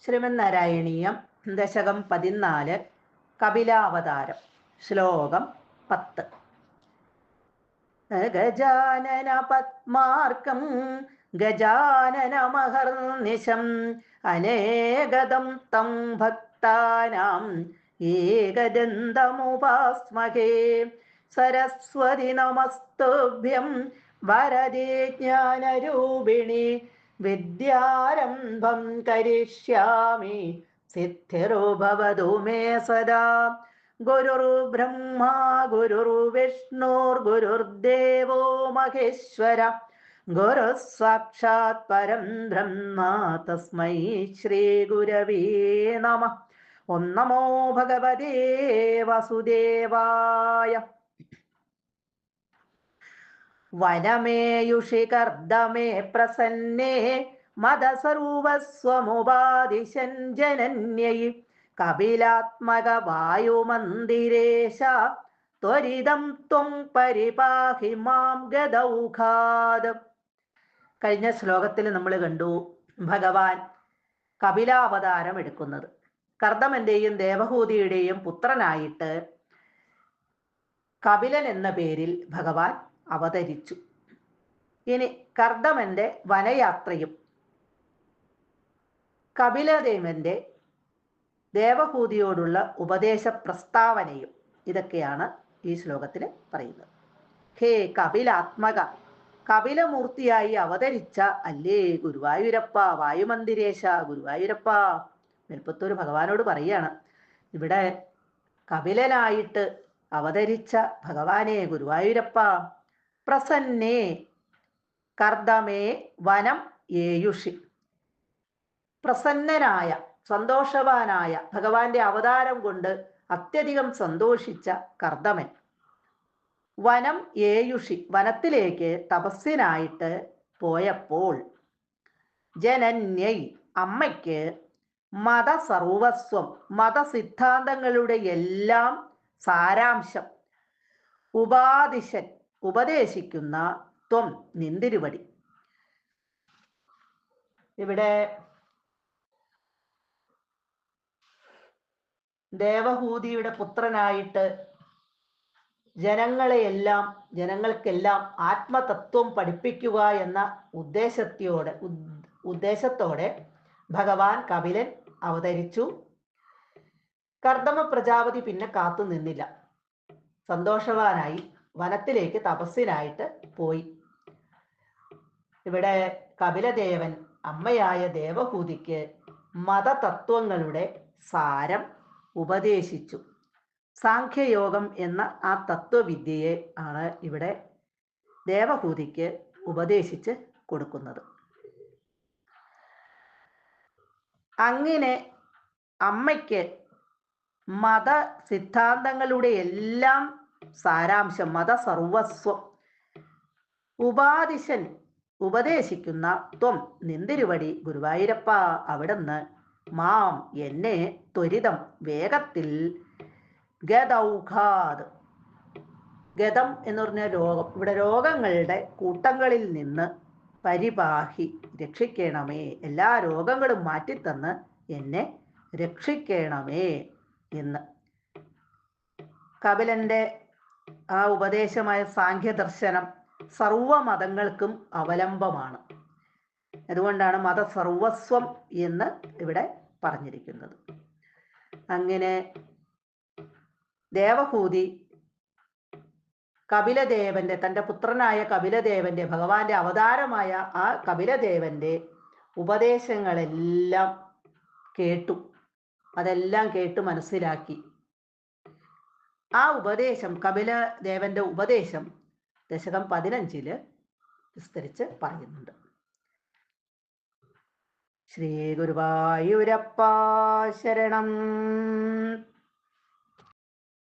ശ്രീമന്നാരായണീയം ദശകം 14 കപിലാവതാരം ശ്ലോകം 10. ഗജാനന പത്മാർക്കം ഗജാനനമഹർനിശം അനേകദം തം ഭക്താനാം ഏകദന്തമുപാസ്മഹേ. സരസ്വതി നമസ്തുഭ്യം വരദേ ജ്ഞാനരൂപിണി വിദ്യാരംഭം കരിഷ്യാമി സിദ്ധിരോ ഭവതു മേ സദാ. ഗുരുർബ്രഹ്മാ ഗുരുർവിഷ്ണുർഗുരുർദേവോ മഹേശ്വര ഗുരു സാക്ഷാത് പരം ബ്രഹ്മ തസ്മൈ ശ്രീ ഗുരവേ നമഃ. ഓം നമോ ഭഗവതേ വസുദേവായ. വനമേയുഷി കർദമേ പ്രസന്നേ മദസർവസ്വമുപാദിശൻ ജനന്യൈ കപിലാത്മക വായുമന്ദിരേശ ത്വരിതം ത്വം പരിപാഹി മാം ഗദൗഘാത്. കഴിഞ്ഞ ശ്ലോകത്തിൽ നമ്മൾ കണ്ടു ഭഗവാൻ കപിലാവതാരം എടുക്കുന്നത്. കർദമന്റെയും ദേവഹൂതിയുടെയും പുത്രനായിട്ട് കപിലൻ എന്ന പേരിൽ ഭഗവാൻ അവതരിച്ചു. ഇനി കർദമന്റെ വനയാത്രയും കപിലദേവന്റെ ദേവഹൂതിയോടുള്ള ഉപദേശ പ്രസ്താവനയും ഇതൊക്കെയാണ് ഈ ശ്ലോകത്തിൽ പറയുന്നത്. ഹേ കപിലാത്മക, കപിലമൂർത്തിയായി അവതരിച്ച അല്ലേ ഗുരുവായൂരപ്പ, വായുമന്ദിരേശ ഗുരുവായൂരപ്പ. മേൽപ്പത്തൂർ ഭഗവാനോട് പറയാണ്, ഇവിടെ കപിലനായിട്ട് അവതരിച്ച ഭഗവാനെ ഗുരുവായൂരപ്പ. പ്രസന്നേ കർദമേ വനം യേയുഷി, പ്രസന്നനായ സന്തോഷവാനായ ഭഗവാന്റെ അവതാരം കൊണ്ട് അത്യധികം സന്തോഷിച്ച കർദമൻ വനം യേയുഷി, വനത്തിലേക്ക് തപസ്സിനായിട്ട് പോയപ്പോൾ ജനന്യൈ, അമ്മയ്ക്ക് മതസർവസ്വം, മതസിദ്ധാന്തങ്ങളുടെ എല്ലാം സാരാംശം ഉപാദിശൻ, ഉപദേശിക്കുന്ന ത്വം, നിന്തിരുവടി. ഇവിടെ ദേവഹൂതിയുടെ പുത്രനായിട്ട് ജനങ്ങൾക്കെല്ലാം ആത്മതത്വം പഠിപ്പിക്കുക എന്ന ഉദ്ദേശത്തോടെ ഭഗവാൻ കപിലൻ അവതരിച്ചു. കർദമ പ്രജാപതി പിന്നെ കാത്തു നിന്നില്ല, സന്തോഷവാനായി വനത്തിലേക്ക് തപസ്സിനായിട്ട് പോയി. ഇവിടെ കപിലദേവൻ അമ്മയായ ദേവഹൂതിക്ക് മതതത്വങ്ങളുടെ സാരം ഉപദേശിച്ചു. സാഖ്യയോഗം എന്ന ആ തത്വവിദ്യയെ ആണ് ഇവിടെ ദേവഹൂതിക്ക് ഉപദേശിച്ച് കൊടുക്കുന്നത്. അങ്ങനെ അമ്മയ്ക്ക് മതസിദ്ധാന്തങ്ങളുടെ എല്ലാം സാരാംശം, മതസർവസ്വം ഉപാദിശൻ ഉപദേശിക്കുന്ന ത്വം, നിന്തിരുവടി ഗുരുവായൂരപ്പ, അവിടുന്ന് മാം, എന്നെ ത്വരിതം, വേഗത്തിൽ, ഗദൗഘാത്, ഗതം എന്ന് പറഞ്ഞ രോഗം, ഇവിടെ രോഗങ്ങളുടെ കൂട്ടങ്ങളിൽ നിന്ന് പരിപാഹി, രക്ഷിക്കണമേ, എല്ലാ രോഗങ്ങളും മാറ്റിത്തന്ന് എന്നെ രക്ഷിക്കണമേ എന്ന്. കപിലന്റെ ആ ഉപദേശമായ സാഖ്യദർശനം സർവമതങ്ങൾക്കും അവലംബമാണ്. അതുകൊണ്ടാണ് മതസർവസ്വം എന്ന് ഇവിടെ പറഞ്ഞിരിക്കുന്നത്. അങ്ങനെ ദേവഹൂതി കപിലദേവന്റെ, തൻ്റെ പുത്രനായ കപിലദേവന്റെ, ഭഗവാന്റെ അവതാരമായ ആ കപിലദേവന്റെ ഉപദേശങ്ങളെല്ലാം കേട്ടു. അതെല്ലാം കേട്ട് മനസ്സിലാക്കി. ആ ഉപദേശം, കപിലദേവന്റെ ഉപദേശം ദശകം 15 വിസ്തരിച്ച് പറയുന്നുണ്ട്. ശ്രീ ഗുരുവായൂരപ്പ ശരണം.